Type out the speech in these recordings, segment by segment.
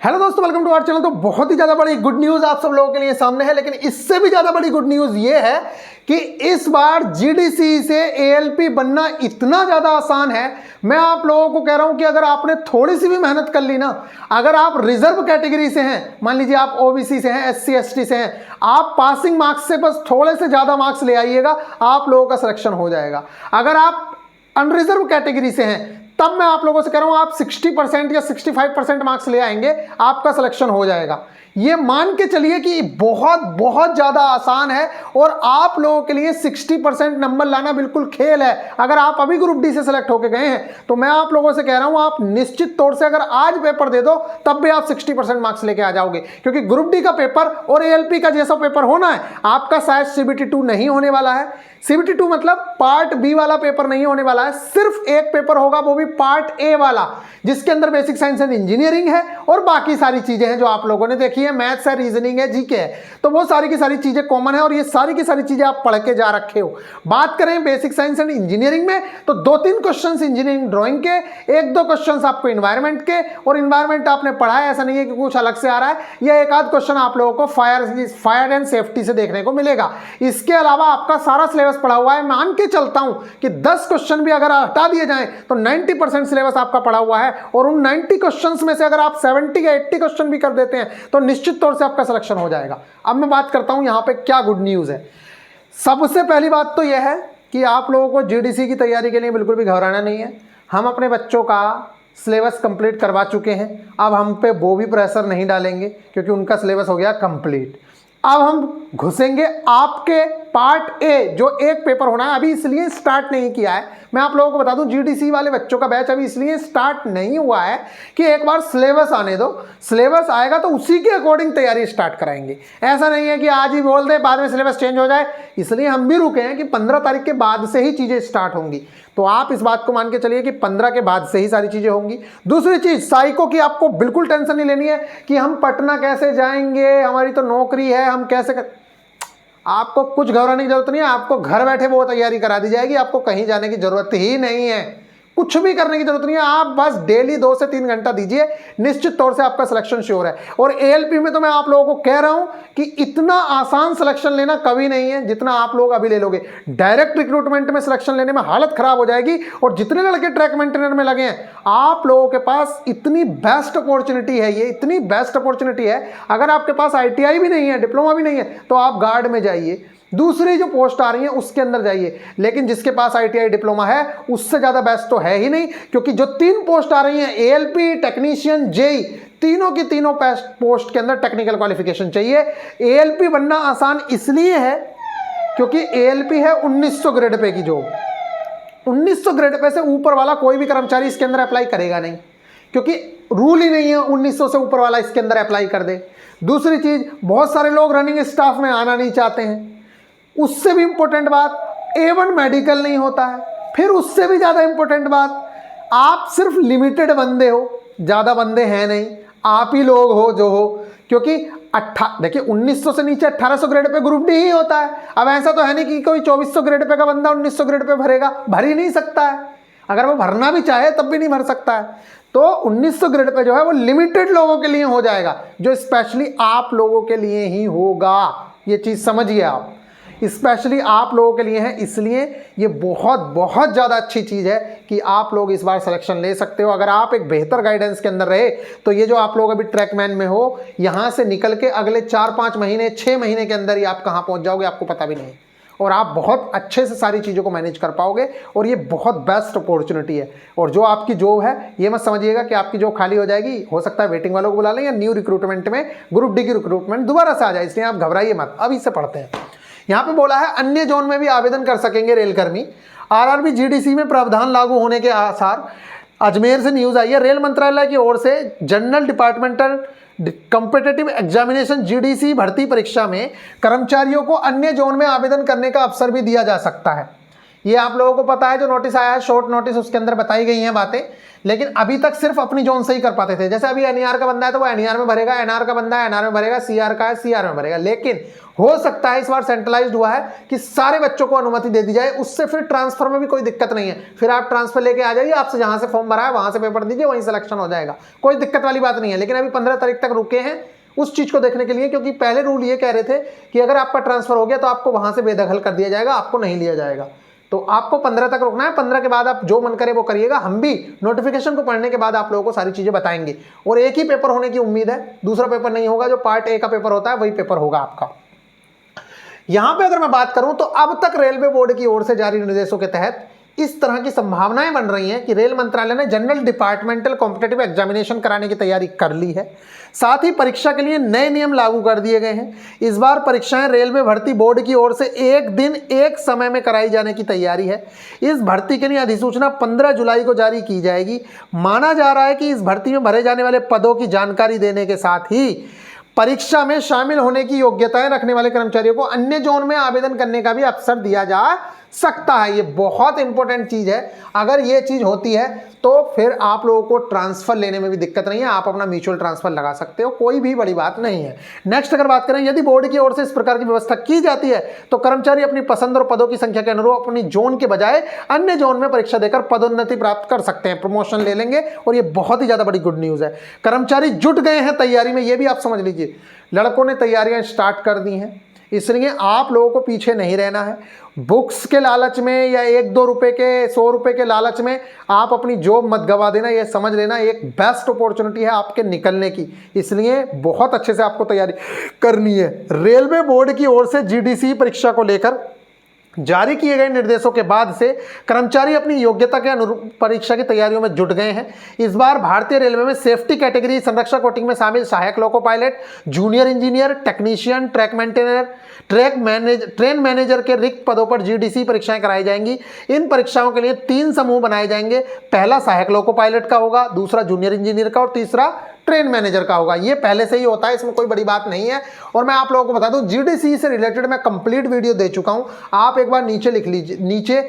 Hello दोस्तों, welcome to our channel. तो बहुत ही ज़्यादा बड़ी गुड न्यूज़ आप सब लोगों के लिए सामने है, लेकिन इससे भी ज़्यादा बड़ी गुड न्यूज़ ये है कि इस बार जीडीसी से एएलपी बनना इतना ज़्यादा आसान है। मैं आप लोगों को कह रहा हूं कि अगर आपने थोड़ी सी भी मेहनत कर ली ना, अगर आप रिजर्व कैटेगरी से हैं, मान लीजिए आप ओबीसी से हैं, एससी एसटी से हैं, आप पासिंग मार्क्स से बस थोड़े से ज़्यादा मार्क्स ले आइएगा, आप लोगों का सिलेक्शन हो जाएगा। अगर आप अनरिजर्व कैटेगरी से हैं तब मैं आप लोगों से कह रहा हूं आप 60% या 65% मार्क्स ले आएंगे, आपका सिलेक्शन हो जाएगा। ये मान के चलिए कि बहुत बहुत ज़्यादा आसान है और आप लोगों के लिए 60% नंबर लाना बिल्कुल खेल है। अगर आप अभी ग्रुप डी से सिलेक्ट होकर गए हैं तो मैं आप लोगों से कह रहा हूं आप निश्चित तौर से अगर आज पेपर दे दो तब भी आप 60% मार्क्स लेके आ जाओगे, क्योंकि ग्रुप डी का पेपर और एएलपी का जैसा पेपर होना है आपका शायद सीबीटी 2 नहीं होने वाला है। सीबीटी 2 मतलब पार्ट बी वाला पेपर नहीं होने वाला है, सिर्फ एक पेपर होगा, वो भी पार्ट ए वाला, जिसके अंदर बेसिक साइंस एंड इंजीनियरिंग है और बाकी सारी चीजें हैं जो आप लोगों ने देखी है, मैथ्स है, रीजनिंग है, जीके है। तो वो सारी की सारी चीजें कॉमन है और ये सारी की सारी चीजें आप पढ़ के जा रखे हो। बात करें बेसिक साइंस एंड इंजीनियरिंग में तो 2-3 क्वेश्चंस इंजीनियरिंग ड्राइंग के, 1-2 क्वेश्चंस आपको इन्वायरमेंट के, और इन्वायरमेंट आपने पढ़ा है, ऐसा नहीं है कि कुछ अलग से आ रहा है, या एक आध क्वेश्चन आप लोगों को फायर एंड सेफ्टी से देखने को मिलेगा। इसके अलावा आपका सारा सिलेबस पढ़ा हुआ है। मान के चलता हूं कि 10 क्वेश्चन भी अगर हटा दिए जाएं तो 90% सिलेबस आपका पढ़ा हुआ है, और उन 90 क्वेश्चंस में से अगर आप 70 या 80 क्वेश्चन भी कर देते हैं तो निश्चित तौर से आपका सिलेक्शन हो जाएगा। अब मैं बात करता हूं यहां पे क्या गुड न्यूज है। सबसे पहली बात तो यह है कि आप लोगों को जीडीसी की तैयारी के लिए बिल्कुल भी घबराना नहीं है। हम अपने बच्चों का सिलेबस कंप्लीट करवा चुके हैं, अब हम पे वो भी प्रेशर नहीं डालेंगे क्योंकि उनका सिलेबस हो गया कंप्लीट। अब हम घुसेंगे आपके पार्ट ए, जो एक पेपर होना है, अभी इसलिए स्टार्ट नहीं किया है। मैं आप लोगों को बता दूं जीडीसी वाले बच्चों का बैच अभी इसलिए स्टार्ट नहीं हुआ है कि एक बार सिलेबस आने दो, सिलेबस आएगा तो उसी के अकॉर्डिंग तैयारी स्टार्ट कराएंगे। ऐसा नहीं है कि आज ही बोल दे बाद में सिलेबस चेंज हो जाए, इसलिए हम भी रुके हैं कि 15 तारीख के बाद से ही चीज़ें स्टार्ट होंगी। तो आप इस बात को मान के चलिए कि 15 के बाद से ही सारी चीज़ें होंगी। दूसरी चीज़, साइको की आपको बिल्कुल टेंशन नहीं लेनी है कि हम पटना कैसे जाएंगे, हमारी तो नौकरी है, हम कैसे आपको कुछ घबराने की जरूरत नहीं है। आपको घर बैठे वो तैयारी करा दी जाएगी, आपको कहीं जाने की जरूरत ही नहीं है, कुछ भी करने की जरूरत नहीं है। आप बस डेली 2 से 3 घंटा दीजिए, निश्चित तौर से आपका सिलेक्शन श्योर है। और एएलपी में तो मैं आप लोगों को कह रहा हूं कि इतना आसान सिलेक्शन लेना कभी नहीं है जितना आप लोग अभी ले लोगे। डायरेक्ट रिक्रूटमेंट में सिलेक्शन लेने में हालत खराब हो जाएगी, और जितने लड़के ट्रैक मेंटेनर में लगे हैं आप लोगों के पास इतनी बेस्ट अपॉर्चुनिटी है, ये इतनी बेस्ट अपॉर्चुनिटी है। अगर आपके पास आईटीआई भी नहीं है, डिप्लोमा भी नहीं है, तो आप गार्ड में जाइए, दूसरी जो पोस्ट आ रही है उसके अंदर जाइए। लेकिन जिसके पास आईटीआई डिप्लोमा है उससे ज़्यादा बेस्ट तो है ही नहीं, क्योंकि जो 3 पोस्ट आ रही हैं एएलपी, टेक्नीशियन, जेई, तीनों की तीनों पोस्ट के अंदर टेक्निकल क्वालिफिकेशन चाहिए। एएलपी बनना आसान इसलिए है क्योंकि एएलपी है 1900 ग्रेड पे की जॉब। 1900 ग्रेड पे से ऊपर वाला कोई भी कर्मचारी इसके अंदर अप्लाई करेगा नहीं, क्योंकि रूल ही नहीं है 1900 से ऊपर वाला इसके अंदर अप्लाई कर दे। दूसरी चीज़, बहुत सारे लोग रनिंग स्टाफ में आना नहीं चाहते हैं। उससे भी इंपॉर्टेंट बात, A1 मेडिकल नहीं होता है। फिर उससे भी ज़्यादा इंपॉर्टेंट बात, आप सिर्फ लिमिटेड बंदे हो, ज़्यादा बंदे हैं नहीं, आप ही लोग हो जो हो, क्योंकि देखिए 1900 से नीचे 1800 ग्रेड पे ग्रुप डी ही होता है। अब ऐसा तो है नहीं कि कोई 2400 ग्रेड पे का बंदा 1900 ग्रेड पे भरेगा, भर ही नहीं सकता है। अगर वो भरना भी चाहे तब भी नहीं भर सकता है। तो 1900 ग्रेड पे जो है वो लिमिटेड लोगों के लिए हो जाएगा, जो स्पेशली आप लोगों के लिए ही होगा। ये चीज़ समझिए आप, स्पेशली आप लोगों के लिए है, इसलिए ये बहुत बहुत ज़्यादा अच्छी चीज़ है कि आप लोग इस बार सिलेक्शन ले सकते हो। अगर आप एक बेहतर गाइडेंस के अंदर रहे तो ये जो आप लोग अभी ट्रैकमैन में हो, यहाँ से निकल के अगले 4-5 महीने 6 महीने के अंदर ही आप कहाँ पहुँच जाओगे आपको पता भी नहीं, और आप बहुत अच्छे से सारी चीज़ों को मैनेज कर पाओगे। और ये बहुत बेस्ट अपॉर्चुनिटी है। और जो आपकी जॉब है ये मत समझिएगा कि आपकी जॉब खाली हो जाएगी, हो सकता है वेटिंग वालों को बुला लें या न्यू रिक्रूटमेंट में ग्रुप डी की रिक्रूटमेंट दोबारा से आ जाए, इसलिए आप घबराइए मत। अब इससे पढ़ते हैं। यहाँ पे बोला है अन्य जोन में भी आवेदन कर सकेंगे रेलकर्मी, आरआरबी जीडीसी में प्रावधान लागू होने के आसार। अजमेर से न्यूज़ आई है, रेल मंत्रालय की ओर से general departmental competitive examination GDC भर्ती परीक्षा में कर्मचारियों को अन्य जोन में आवेदन करने का अवसर भी दिया जा सकता है। ये आप लोगों को पता है, जो नोटिस आया है शॉर्ट नोटिस, उसके अंदर बताई गई हैं बातें, लेकिन अभी तक सिर्फ अपनी जोन से ही कर पाते थे। जैसे अभी एनईआर का बंदा है तो वो एनईआर में भरेगा, एनआर का बंदा है एनआर में भरेगा, सीआर का है सीआर में भरेगा। लेकिन हो सकता है इस बार सेंट्रलाइज्ड हुआ है कि सारे बच्चों को अनुमति दे दी जाए, उससे फिर ट्रांसफर में भी कोई दिक्कत नहीं है। फिर आप ट्रांसफर लेके आ जाइए, आपसे जहां से फॉर्म भरा है वहां से पेपर दीजिए, वहीं सिलेक्शन हो जाएगा, कोई दिक्कत वाली बात नहीं है। लेकिन अभी 15 तारीख तक रुके हैं उस चीज को देखने के लिए, क्योंकि पहले रूल ये कह रहे थे कि अगर आपका ट्रांसफर हो गया तो आपको वहां से बेदखल कर दिया जाएगा, आपको नहीं लिया जाएगा। तो आपको 15 तक रुकना है, 15 के बाद आप जो मन करे वो करिएगा। हम भी नोटिफिकेशन को पढ़ने के बाद आप लोगों को सारी चीजें बताएंगे। और एक ही पेपर होने की उम्मीद है, दूसरा पेपर नहीं होगा। जो पार्ट ए का पेपर होता है वही पेपर होगा आपका। यहां पे अगर मैं बात करूं तो अब तक रेलवे बोर्ड की ओर से जारी निर्देशों के तहत इस तरह की संभावनाएं बन रही हैं कि रेल मंत्रालय ने जनरल डिपार्टमेंटल कॉम्पिटिटिव एग्जामिनेशन कराने की तैयारी कर ली है। साथ ही परीक्षा के लिए नए नियम लागू कर दिए गए हैं। इस बार परीक्षाएं रेलवे भर्ती बोर्ड की ओर से एक दिन एक समय में कराई जाने की तैयारी है। इस भर्ती के लिए अधिसूचना 15 जुलाई को जारी की जाएगी। माना जा रहा है कि इस भर्ती में भरे जाने वाले पदों की जानकारी देने के साथ ही परीक्षा में शामिल होने की योग्यताएं रखने वाले कर्मचारियों को अन्य जोन में आवेदन करने का भी अवसर दिया जा सकता है। ये बहुत इंपॉर्टेंट चीज है। अगर ये चीज होती है तो फिर आप लोगों को ट्रांसफर लेने में भी दिक्कत नहीं है, आप अपना म्यूचुअल ट्रांसफर लगा सकते हो, कोई भी बड़ी बात नहीं है। नेक्स्ट अगर बात करें, यदि बोर्ड की ओर से इस प्रकार की व्यवस्था की जाती है तो कर्मचारी अपनी पसंद और पदों की संख्या के अनुरूप अपनी जोन के बजाय अन्य जोन में परीक्षा देकर पदोन्नति प्राप्त कर सकते हैं, प्रमोशन ले लेंगे। और ये बहुत ही ज्यादा बड़ी गुड न्यूज है। कर्मचारी जुट गए हैं तैयारी में, ये भी आप समझ लीजिए। लड़कों ने तैयारियां स्टार्ट कर दी हैं, इसलिए आप लोगों को पीछे नहीं रहना है। बुक्स के लालच में या 1-2 रुपए के 100 रुपए के लालच में आप अपनी जॉब मत गवा देना। ये समझ लेना एक बेस्ट अपॉर्चुनिटी है आपके निकलने की, इसलिए बहुत अच्छे से आपको तैयारी करनी है। रेलवे बोर्ड की ओर से जीडीसी परीक्षा को लेकर जारी किए गए निर्देशों के बाद से कर्मचारी अपनी योग्यता के अनुरूप परीक्षा की तैयारियों में जुट गए हैं। इस बार भारतीय रेलवे में सेफ्टी कैटेगरी संरक्षक कोटिंग में शामिल सहायक loco pilot, junior engineer, technician, track maintainer, train manager के रिक्त पदों पर जीडीसी परीक्षाएं कराई जाएंगी। इन परीक्षाओं के लिए 3 समूह बनाए जाएंगे। पहला सहायक लोको पायलट का होगा, दूसरा जूनियर इंजीनियर का और तीसरा ट्रेन मैनेजर का होगा। ये पहले से ही होता है, इसमें कोई बड़ी बात नहीं है। और मैं आप लोगों को बता दूं, जीडीसी से रिलेटेड मैं कंप्लीट वीडियो दे चुका हूं। आप एक बार नीचे लिख लीजिए, नीचे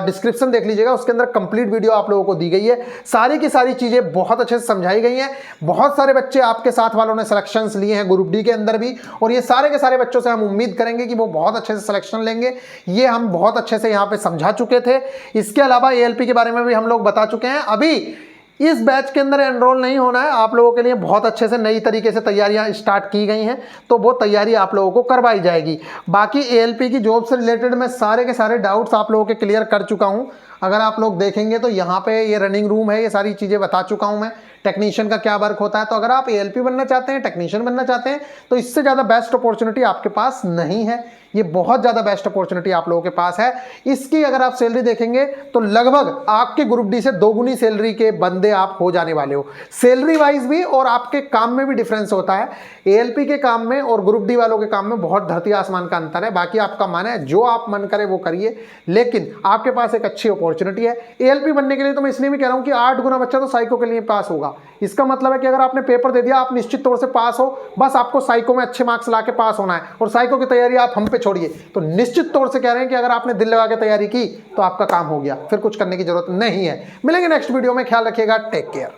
डिस्क्रिप्शन देख लीजिएगा, उसके अंदर कंप्लीट वीडियो आप लोगों को दी गई है। सारी की सारी चीजें बहुत अच्छे से समझाई गई हैं। बहुत सारे बच्चे आपके साथ वालों ने सिलेक्शंस लिए हैं ग्रुप डी के अंदर भी, और ये सारे के सारे बच्चों से हम उम्मीद करेंगे कि वो बहुत अच्छे से सिलेक्शन लेंगे। ये हम बहुत अच्छे से यहाँ पे समझा चुके थे। इसके अलावा एएलपी के बारे में भी हम लोग बता चुके हैं। अभी इस बैच के अंदर एनरोल नहीं होना है, आप लोगों के लिए बहुत अच्छे से नई तरीके से तैयारियां स्टार्ट की गई हैं, तो वो तैयारी आप लोगों को करवाई जाएगी। बाकी एएलपी की जॉब से रिलेटेड मैं सारे के सारे डाउट्स आप लोगों के क्लियर कर चुका हूं। अगर आप लोग देखेंगे तो यहाँ पे ये रनिंग रूम है, ये सारी चीज़ें बता चुका हूँ मैं। टेक्नीशियन का क्या वर्क होता है, तो अगर आप एएलपी बनना चाहते हैं, टेक्नीशियन बनना चाहते हैं, तो इससे ज़्यादा बेस्ट अपॉर्चुनिटी आपके पास नहीं है। ये बहुत ज़्यादा बेस्ट अपॉर्चुनिटी आप लोगों के पास है। इसकी अगर आप सैलरी देखेंगे तो लगभग आपके ग्रुप डी से 2 गुनी सैलरी के बंदे आप हो जाने वाले हो, सैलरी वाइज भी और आपके काम में भी डिफरेंस होता है। एएलपी के काम में और ग्रुप डी वालों के काम में बहुत धरती आसमान का अंतर है। बाकी आपका मन है, जो आप मन करे वो करिए, लेकिन आपके पास एक अच्छी अपॉर्चुनिटी है एएलपी बनने के लिए। तो मैं इसलिए भी कह रहा हूँ कि 8 गुना बच्चा तो साइको के लिए पास होगा। इसका मतलब है कि अगर आपने पेपर दे दिया, आप निश्चित तौर से पास हो, बस आपको साइको में अच्छे मार्क्स ला के पास होना है। और साइको की तैयारी आप हम पे छोड़िए, तो निश्चित तौर से कह रहे हैं कि अगर आपने दिल लगा के तैयारी की तो आपका काम हो गया, फिर कुछ करने की जरूरत नहीं है। मिलेंगे नेक्स्ट वीडियो में, ख्याल रखिएगा, टेक केयर।